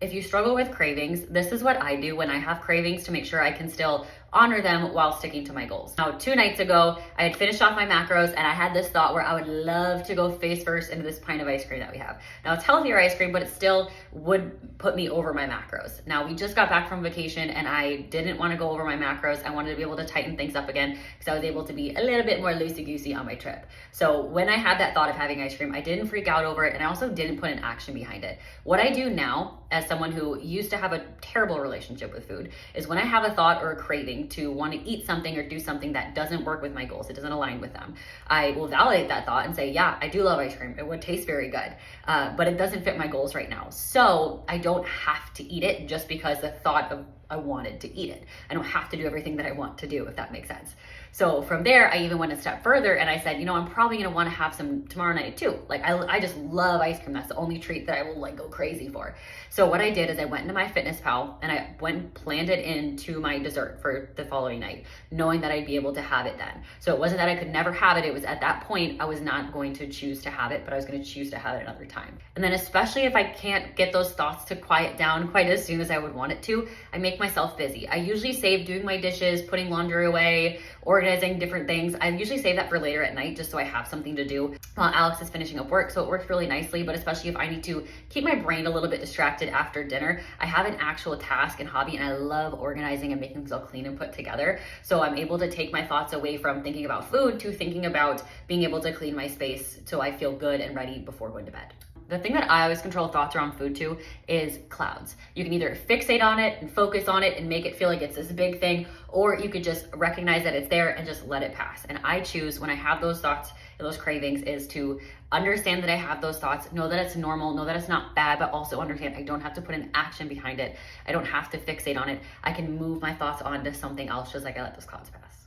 If you struggle with cravings, this is what I do when I have cravings to make sure I can still honor them while sticking to my goals. Now, 2 nights ago, I had finished off my macros and I had this thought where I would love to go face first into this pint of ice cream that we have. Now, it's healthier ice cream, but it still would put me over my macros. Now, we just got back from vacation and I didn't want to go over my macros. I wanted to be able to tighten things up again because I was able to be a little bit more loosey-goosey on my trip. So when I had that thought of having ice cream, I didn't freak out over it and I also didn't put an action behind it. What I do now, as someone who used to have a terrible relationship with food, is when I have a thought or a craving to want to eat something or do something that doesn't work with my goals, it doesn't align with them, I will validate that thought and say, yeah, I do love ice cream. It would taste very good, but it doesn't fit my goals right now. So I don't have to eat it just because the thought of I wanted to eat it. I don't have to do everything that I want to do, if that makes sense. So from there, I even went a step further and I said, I'm probably gonna wanna have some tomorrow night too. Like I just love ice cream. That's the only treat that I will go crazy for. So what I did is I went into my Fitness Pal and I went and planned it into my dessert for the following night, knowing that I'd be able to have it then. So it wasn't that I could never have it. It was at that point, I was not going to choose to have it, but I was gonna choose to have it another time. And then especially if I can't get those thoughts to quiet down quite as soon as I would want it to, I make myself busy. I usually save doing my dishes, putting laundry away, organizing different things. I usually save that for later at night just so I have something to do while Alex is finishing up work. So it works really nicely, but especially if I need to keep my brain a little bit distracted after dinner, I have an actual task and hobby and I love organizing and making things all clean and put together. So I'm able to take my thoughts away from thinking about food to thinking about being able to clean my space so I feel good and ready before going to bed. The thing that I always control thoughts around food too is clouds. You can either fixate on it and focus on it and make it feel like it's this big thing, or you could just recognize that it's there and just let it pass. And I choose when I have those thoughts and those cravings is to understand that I have those thoughts, know that it's normal, know that it's not bad, but also understand I don't have to put an action behind it. I don't have to fixate on it. I can move my thoughts on to something else just like I let those clouds pass.